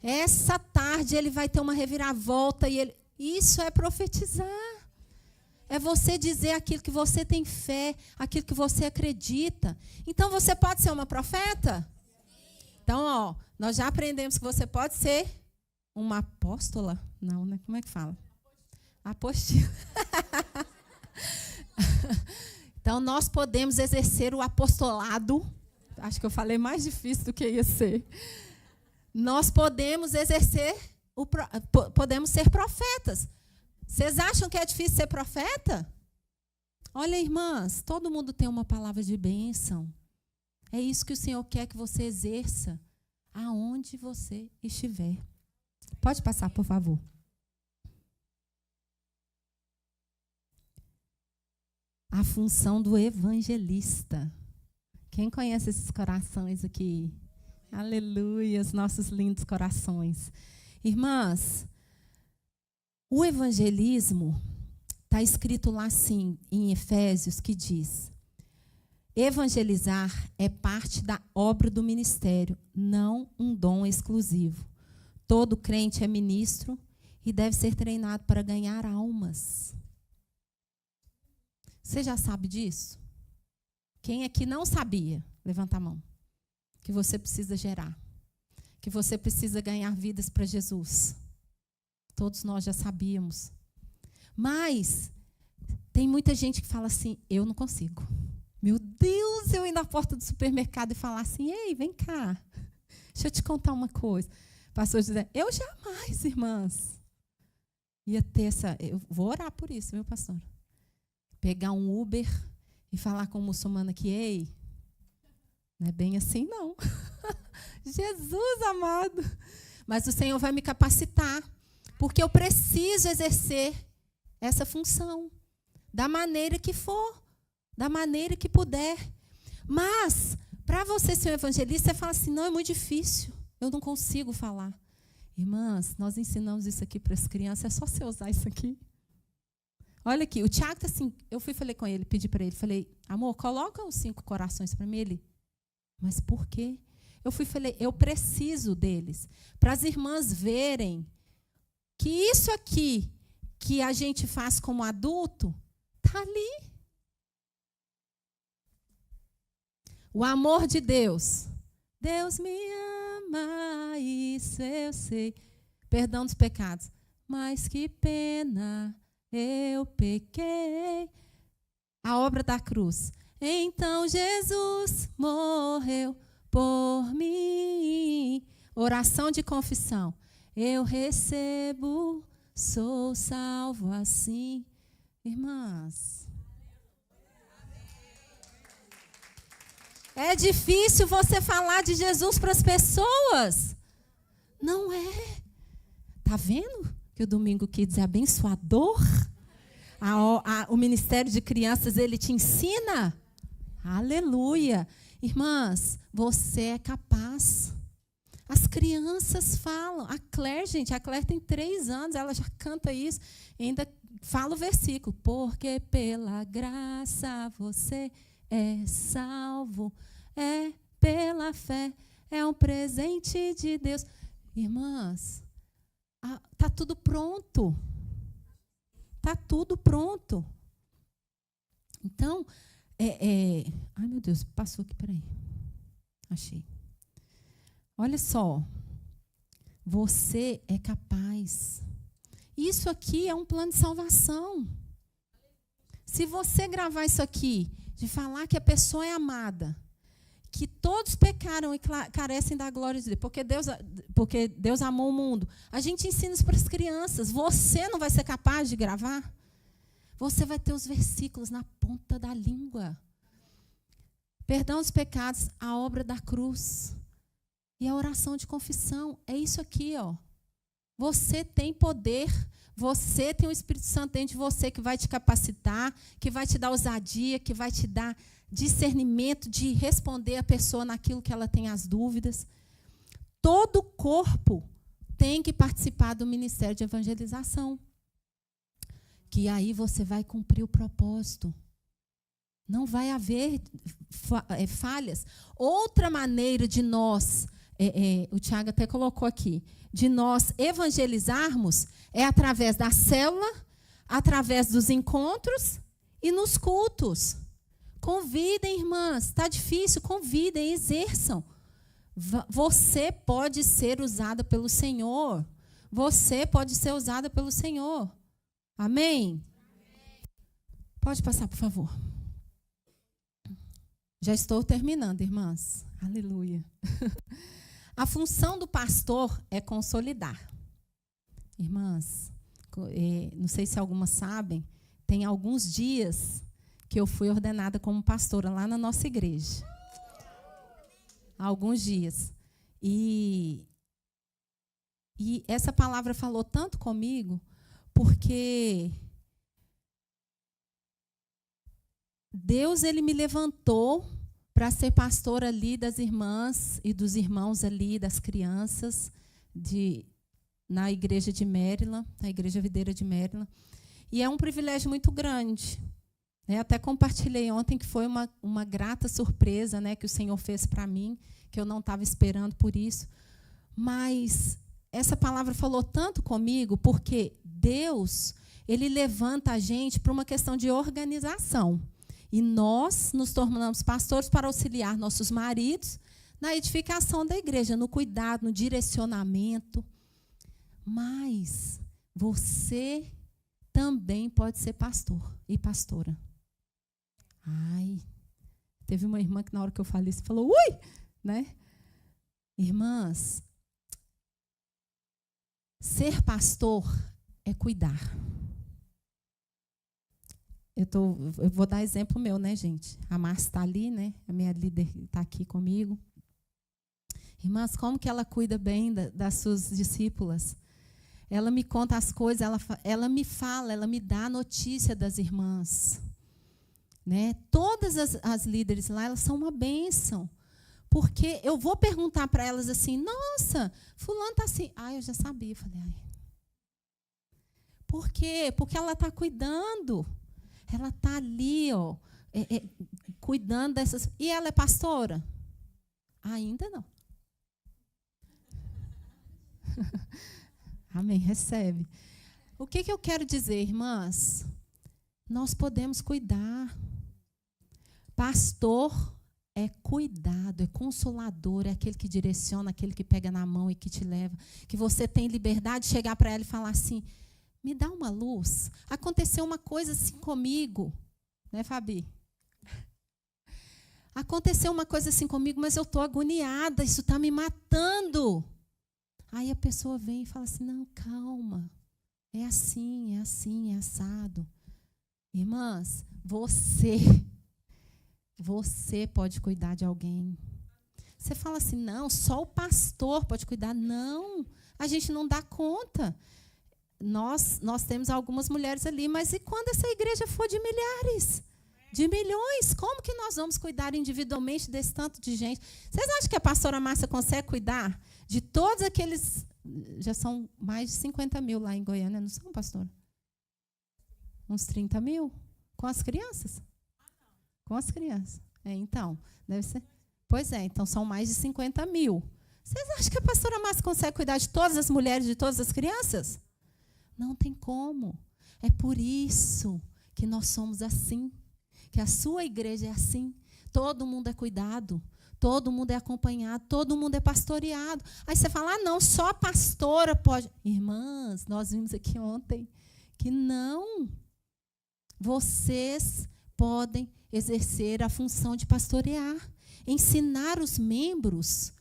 Essa tarde ele vai ter uma reviravolta. Isso é profetizar. É você dizer aquilo que você tem fé, aquilo que você acredita. Então, você pode ser uma profeta? Então, nós já aprendemos que você pode ser uma apóstola. Não, né? Como é que fala? Apostila. Então, nós podemos exercer o apostolado. Acho que eu falei mais difícil do que ia ser. Nós podemos exercer, podemos ser profetas. Vocês acham que é difícil ser profeta? Olha, irmãs, todo mundo tem uma palavra de bênção. É isso que o Senhor quer que você exerça aonde você estiver. Pode passar, por favor. A função do evangelista. Quem conhece esses corações aqui? Aleluia, os nossos lindos corações. Irmãs, o evangelismo, está escrito lá assim, em Efésios, que diz: evangelizar é parte da obra do ministério, não um dom exclusivo. Todo crente é ministro e deve ser treinado para ganhar almas. Você já sabe disso? Quem aqui não sabia? Levanta a mão. Que você precisa gerar. Que você precisa ganhar vidas para Jesus. Todos nós já sabíamos. Mas tem muita gente que fala assim: eu não consigo. Meu Deus, eu ir na porta do supermercado e falar assim: ei, vem cá, deixa eu te contar uma coisa. Pastor José, eu jamais, irmãs, ia ter essa... Eu vou orar por isso, meu pastor. Pegar um Uber e falar com um muçulmano aqui: ei, não é bem assim, não. Jesus amado. Mas o Senhor vai me capacitar. Porque eu preciso exercer essa função da maneira que for, da maneira que puder. Mas, para você ser um evangelista, você fala assim: não, é muito difícil, eu não consigo falar. Irmãs, nós ensinamos isso aqui para as crianças, é só você usar isso aqui. Olha aqui, o Tiago está assim, eu falei com ele, pedi para ele, falei: amor, coloca os 5 corações para mim. Ele: mas por quê? Falei, eu preciso deles, para as irmãs verem que isso aqui que a gente faz como adulto, está ali. O amor de Deus. Deus me ama, isso eu sei. Perdão dos pecados. Mas que pena, eu pequei. A obra da cruz. Então Jesus morreu por mim. Oração de confissão. Eu recebo, sou salvo assim. Irmãs, é difícil você falar de Jesus para as pessoas? Não é. Está vendo que o Domingo Kids é abençoador? O Ministério de Crianças, ele te ensina? Aleluia. Irmãs, você é capaz. As crianças falam. A Claire tem 3 anos, ela já canta isso, ainda fala o versículo: porque pela graça você é salvo, é pela fé, é um presente de Deus. Irmãs, está tudo pronto. Está tudo pronto. Então, ai, meu Deus, passou aqui, peraí. Achei. Olha só, você é capaz. Isso aqui é um plano de salvação. Se você gravar isso aqui, de falar que a pessoa é amada, que todos pecaram e carecem da glória de Deus, porque Deus amou o mundo, a gente ensina isso para as crianças. Você não vai ser capaz de gravar? Você vai ter os versículos na ponta da língua. Perdão dos pecados, a obra da cruz. E a oração de confissão, é isso aqui, ó. Você tem poder. Você tem o Espírito Santo dentro de você que vai te capacitar, que vai te dar ousadia, que vai te dar discernimento de responder a pessoa naquilo que ela tem as dúvidas. Todo o corpo tem que participar do ministério de evangelização. Que aí você vai cumprir o propósito. Não vai haver falhas. Outra maneira de nós, o Tiago até colocou aqui, de nós evangelizarmos é através da célula, através dos encontros e nos cultos. Convidem, irmãs. Está difícil? Convidem, exerçam. Você pode ser usada pelo Senhor. Você pode ser usada pelo Senhor. Amém? Pode passar, por favor. Já estou terminando, irmãs. Aleluia. A função do pastor é consolidar. Irmãs, não sei se algumas sabem, tem alguns dias que eu fui ordenada como pastora lá na nossa igreja. Alguns dias. E essa palavra falou tanto comigo, porque Deus, ele me levantou para ser pastora ali das irmãs e dos irmãos ali, das crianças, na igreja de Maryland, na igreja videira de Maryland. E é um privilégio muito grande. Até compartilhei ontem que foi uma grata surpresa, que o Senhor fez para mim, que eu não estava esperando por isso. Mas essa palavra falou tanto comigo, porque Deus, ele levanta a gente para uma questão de organização. E nós nos tornamos pastores para auxiliar nossos maridos na edificação da igreja, no cuidado, no direcionamento. Mas você também pode ser pastor e pastora. Teve uma irmã que na hora que eu falei isso, falou, ui! Irmãs, ser pastor é cuidar. Eu vou dar exemplo meu, gente? A Márcia está ali, A minha líder está aqui comigo. Irmãs, como que ela cuida bem das suas discípulas? Ela me conta as coisas, ela me fala, ela me dá a notícia das irmãs. Todas as líderes lá, elas são uma bênção. Porque eu vou perguntar para elas assim, nossa, fulano está assim. Eu já sabia. Falei, Por quê? Porque ela está cuidando. Ela está ali, cuidando dessas... E ela é pastora? Ainda não. Amém, recebe. O que eu quero dizer, irmãs? Nós podemos cuidar. Pastor é cuidado, é consolador, é aquele que direciona, aquele que pega na mão e que te leva. Que você tem liberdade de chegar para ela e falar assim, me dá uma luz. Aconteceu uma coisa assim comigo. Fabi? Aconteceu uma coisa assim comigo, mas eu estou agoniada, isso está me matando. Aí a pessoa vem e fala assim, não, calma. É assim, é assado. Irmãs, você pode cuidar de alguém. Você fala assim, não, só o pastor pode cuidar. Não, a gente não dá conta. Nós temos algumas mulheres ali, mas e quando essa igreja for de milhares, de milhões? Como que nós vamos cuidar individualmente desse tanto de gente? Vocês acham que a pastora Márcia consegue cuidar de todos aqueles... Já são mais de 50 mil lá em Goiânia, não são, pastora? Uns 30 mil? Com as crianças? Com as crianças. Então, deve ser... Pois é, então são mais de 50 mil. Vocês acham que a pastora Márcia consegue cuidar de todas as mulheres, de todas as crianças? Não tem como. É por isso que nós somos assim. Que a sua igreja é assim. Todo mundo é cuidado. Todo mundo é acompanhado. Todo mundo é pastoreado. Aí você fala, não, só a pastora pode. Irmãs, nós vimos aqui ontem que não. Vocês podem exercer a função de pastorear. Ensinar os membros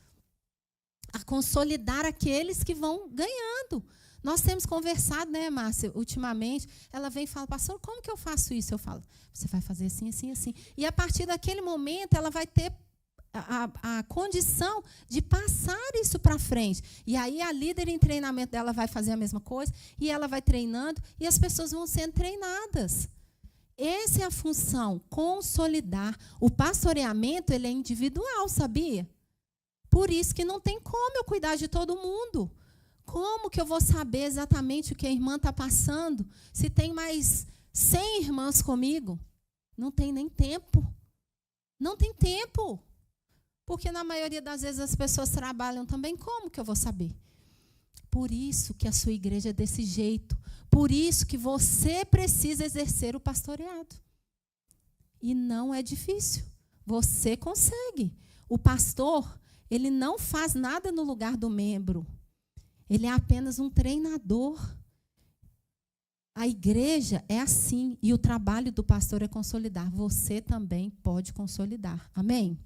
a consolidar aqueles que vão ganhando. Nós temos conversado, Márcia, ultimamente, ela vem e fala, pastor, como que eu faço isso? Eu falo, você vai fazer assim, assim, assim. E a partir daquele momento, ela vai ter a condição de passar isso para frente. E aí a líder em treinamento dela vai fazer a mesma coisa, e ela vai treinando, e as pessoas vão sendo treinadas. Essa é a função, consolidar. O pastoreamento, ele é individual, sabia? Por isso que não tem como eu cuidar de todo mundo. Como que eu vou saber exatamente o que a irmã está passando se tem mais 100 irmãs comigo? Não tem nem tempo. Não tem tempo. Porque na maioria das vezes as pessoas trabalham também. Como que eu vou saber? Por isso que a sua igreja é desse jeito. Por isso que você precisa exercer o pastoreado. E não é difícil. Você consegue. O pastor, ele não faz nada no lugar do membro. Ele é apenas um treinador. A igreja é assim. E o trabalho do pastor é consolidar. Você também pode consolidar. Amém?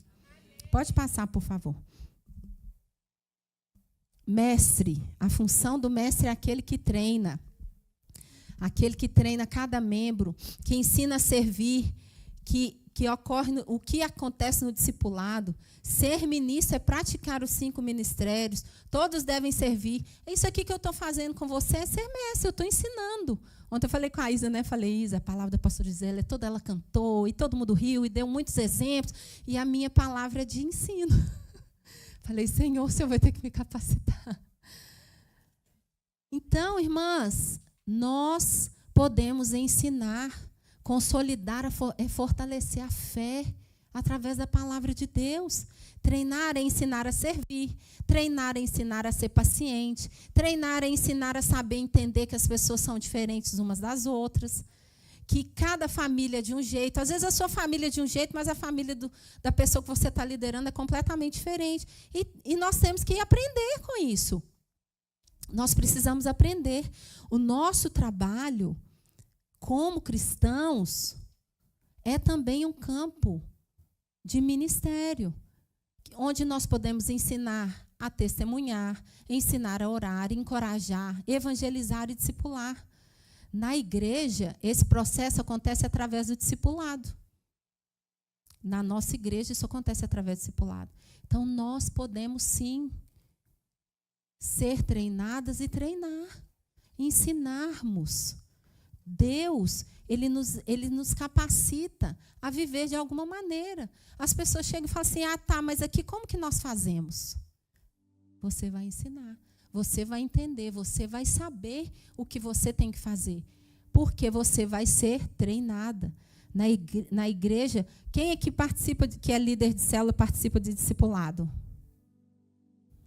Pode passar, por favor. Mestre. A função do mestre é aquele que treina. Aquele que treina cada membro, que ensina a servir, que ocorre o que acontece no discipulado. Ser ministro é praticar os 5 ministérios. Todos devem servir. Isso aqui que eu estou fazendo com você é ser mestre. Eu estou ensinando. Ontem eu falei com a Isa, né? Falei, Isa, a palavra da pastora Gisele, toda ela cantou, e todo mundo riu, e deu muitos exemplos. E a minha palavra é de ensino. Falei, Senhor, o Senhor vai ter que me capacitar. Então, irmãs, nós podemos ensinar, consolidar, fortalecer a fé através da palavra de Deus. Treinar é ensinar a servir, treinar é ensinar a ser paciente, treinar é ensinar a saber entender que as pessoas são diferentes umas das outras, que cada família é de um jeito. Às vezes a sua família é de um jeito, mas a família da pessoa que você está liderando é completamente diferente. E nós temos que aprender com isso. Nós precisamos aprender. O nosso trabalho, como cristãos, é também um campo de ministério, onde nós podemos ensinar a testemunhar, ensinar a orar, encorajar, evangelizar e discipular. Na igreja, esse processo acontece através do discipulado. Na nossa igreja, isso acontece através do discipulado. Então, nós podemos, sim, ser treinadas e treinar, ensinarmos. Deus, ele nos capacita a viver de alguma maneira. As pessoas chegam e falam assim, tá, mas aqui como que nós fazemos? Você vai ensinar, você vai entender, você vai saber o que você tem que fazer. Porque você vai ser treinada. Na igreja, quem é que participa, que é líder de célula, participa de discipulado?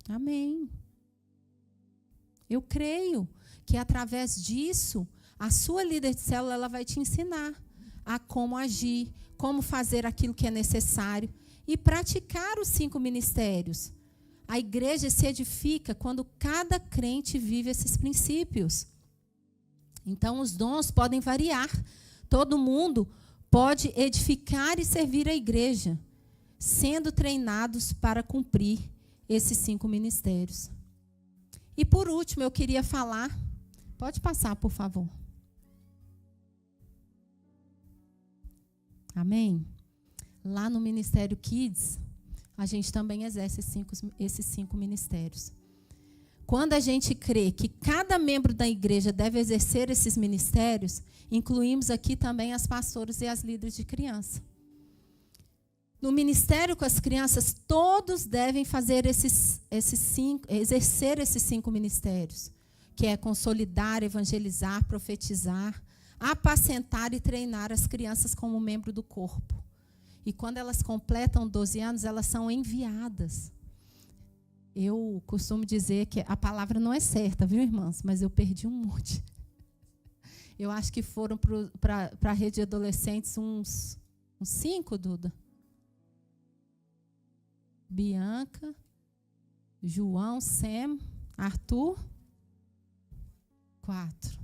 Amém. Eu creio que através disso, a sua líder de célula ela vai te ensinar a como agir, como fazer aquilo que é necessário e praticar os 5 ministérios. A igreja se edifica quando cada crente vive esses princípios. Então, os dons podem variar. Todo mundo pode edificar e servir a igreja, sendo treinados para cumprir esses 5 ministérios. E, por último, eu queria falar... Pode passar, por favor. Amém? Lá no Ministério Kids, a gente também exerce esses 5 ministérios. Quando a gente crê que cada membro da igreja deve exercer esses ministérios, incluímos aqui também as pastoras e as líderes de criança. No ministério com as crianças, todos devem fazer exercer esses 5 ministérios, que é consolidar, evangelizar, profetizar, apacentar e treinar as crianças como membro do corpo. E quando elas completam 12 anos, elas são enviadas. Eu costumo dizer que a palavra não é certa, viu, irmãs? Mas eu perdi um monte. Eu acho que foram para a rede de adolescentes uns 5, Duda. Bianca, João, Sam, Arthur, 4.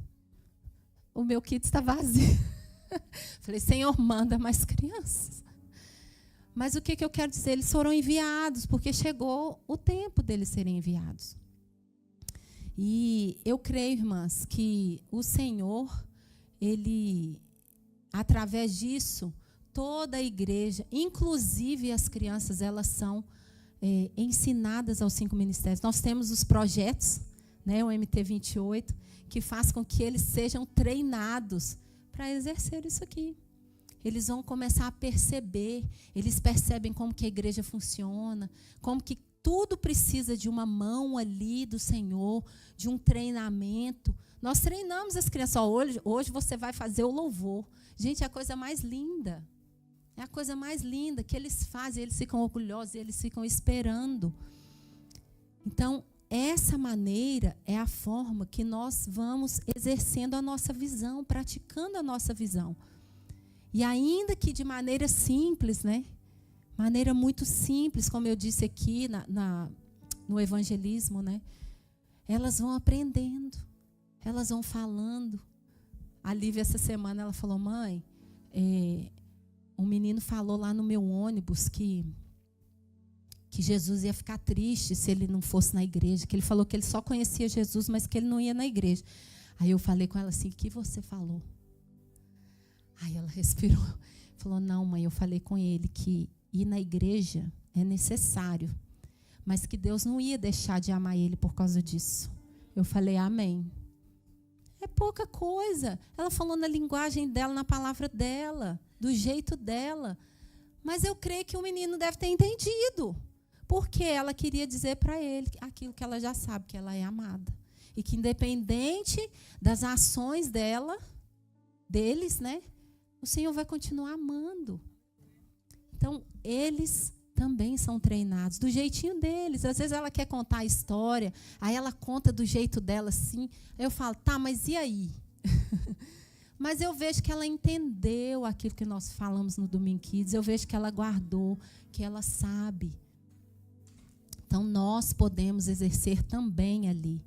O meu kit está vazio. Falei, Senhor, manda mais crianças. Mas o que eu quero dizer? Eles foram enviados, porque chegou o tempo deles serem enviados. E eu creio, irmãs, que o Senhor, Ele, através disso, toda a igreja, inclusive as crianças, elas são ensinadas aos 5 ministérios. Nós temos os projetos, né, o MT28, que faz com que eles sejam treinados para exercer isso aqui. Eles vão começar a perceber, eles percebem como que a igreja funciona, como que tudo precisa de uma mão ali do Senhor, de um treinamento. Nós treinamos as crianças. Hoje você vai fazer o louvor. Gente, é a coisa mais linda. É a coisa mais linda que eles fazem. Eles ficam orgulhosos, eles ficam esperando. Então, essa maneira é a forma que nós vamos exercendo a nossa visão, praticando a nossa visão. E ainda que de maneira simples, né? Maneira muito simples, como eu disse aqui no evangelismo, né? Elas vão aprendendo, elas vão falando. A Lívia, essa semana, ela falou: mãe, um menino falou lá no meu ônibus que Jesus ia ficar triste se ele não fosse na igreja, que ele falou que ele só conhecia Jesus, mas que ele não ia na igreja. Aí eu falei com ela assim: o que você falou? Aí ela respirou, falou: não, mãe, eu falei com ele que ir na igreja é necessário, mas que Deus não ia deixar de amar ele por causa disso. Eu falei: amém. É pouca coisa. Ela falou na linguagem dela, na palavra dela, do jeito dela. Mas eu creio que o menino deve ter entendido, porque ela queria dizer para ele aquilo que ela já sabe, que ela é amada. E que independente das ações deles, né, o Senhor vai continuar amando. Então, eles também são treinados do jeitinho deles. Às vezes ela quer contar a história, aí ela conta do jeito dela assim. Aí eu falo: tá, mas e aí? Mas eu vejo que ela entendeu aquilo que nós falamos no Domingo Kids. Eu vejo que ela guardou, que ela sabe. Então, nós podemos exercer também ali.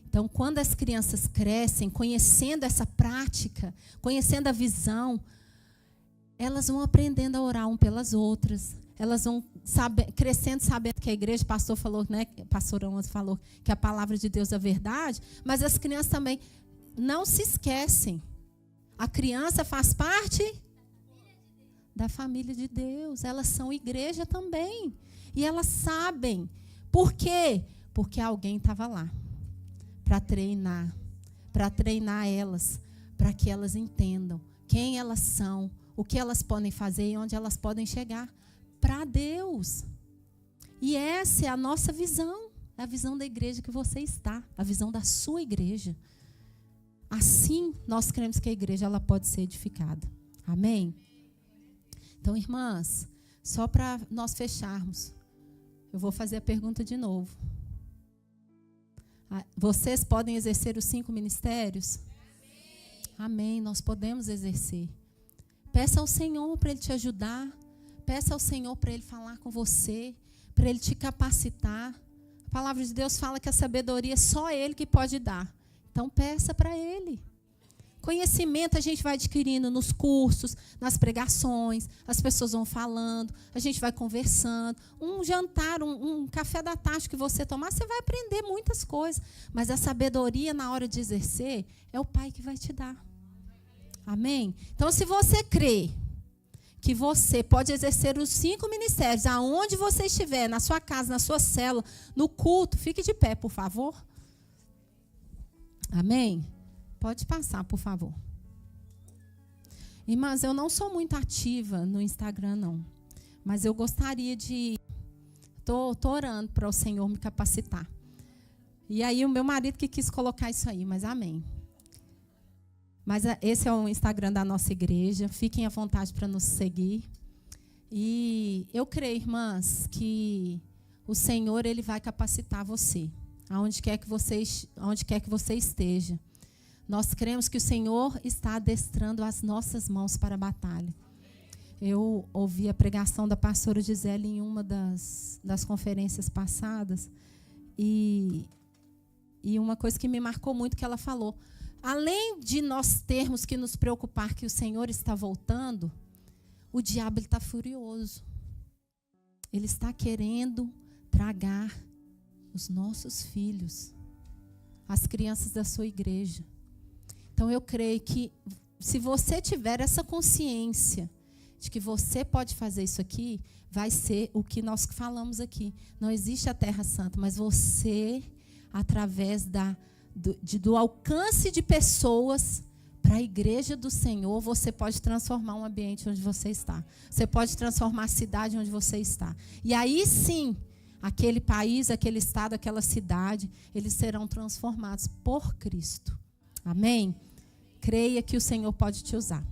Então, quando as crianças crescem, conhecendo essa prática, conhecendo a visão, elas vão aprendendo a orar um pelas outras. Elas vão crescendo, sabendo que a igreja, pastor falou, né? Pastor Amos falou que a palavra de Deus é verdade, mas as crianças também não se esquecem. A criança faz parte da família de Deus. Elas são igreja também. E elas sabem. Por quê? Porque alguém estava lá para treinar elas, para que elas entendam quem elas são, o que elas podem fazer e onde elas podem chegar para Deus. E essa é a nossa visão, é a visão da igreja que você está, a visão da sua igreja. Assim, nós cremos que a igreja ela pode ser edificada. Amém? Então, irmãs, só para nós fecharmos, eu vou fazer a pergunta de novo. Vocês podem exercer os 5 ministérios? Amém, nós podemos exercer. Peça ao Senhor para Ele te ajudar. Peça ao Senhor para Ele falar com você, para Ele te capacitar. A palavra de Deus fala que a sabedoria é só Ele que pode dar. Então, peça para Ele. Conhecimento a gente vai adquirindo nos cursos, nas pregações, as pessoas vão falando, a gente vai conversando. Um jantar, um café da tarde que você tomar, você vai aprender muitas coisas. Mas a sabedoria na hora de exercer é o Pai que vai te dar. Amém? Então, se você crê que você pode exercer os 5 ministérios, aonde você estiver, na sua casa, na sua célula, no culto, fique de pé, por favor. Amém? Pode passar, por favor. Irmãs, eu não sou muito ativa no Instagram, não. Mas eu gostaria de... Estou orando para o Senhor me capacitar. E aí o meu marido que quis colocar isso aí, mas amém. Mas esse é o Instagram da nossa igreja. Fiquem à vontade para nos seguir. E eu creio, irmãs, que o Senhor Ele vai capacitar você. Aonde quer que você esteja. Nós cremos que o Senhor está adestrando as nossas mãos para a batalha. Eu ouvi a pregação da pastora Gisele em uma das conferências passadas. E uma coisa que me marcou muito que ela falou. Além de nós termos que nos preocupar que o Senhor está voltando, o diabo está furioso. Ele está querendo tragar os nossos filhos, as crianças da sua igreja. Então, eu creio que se você tiver essa consciência de que você pode fazer isso aqui, vai ser o que nós falamos aqui. Não existe a Terra Santa, mas você, através do alcance de pessoas para a igreja do Senhor, você pode transformar um ambiente onde você está. Você pode transformar a cidade onde você está. E aí sim, aquele país, aquele estado, aquela cidade, eles serão transformados por Cristo. Amém? Creia que o Senhor pode te usar.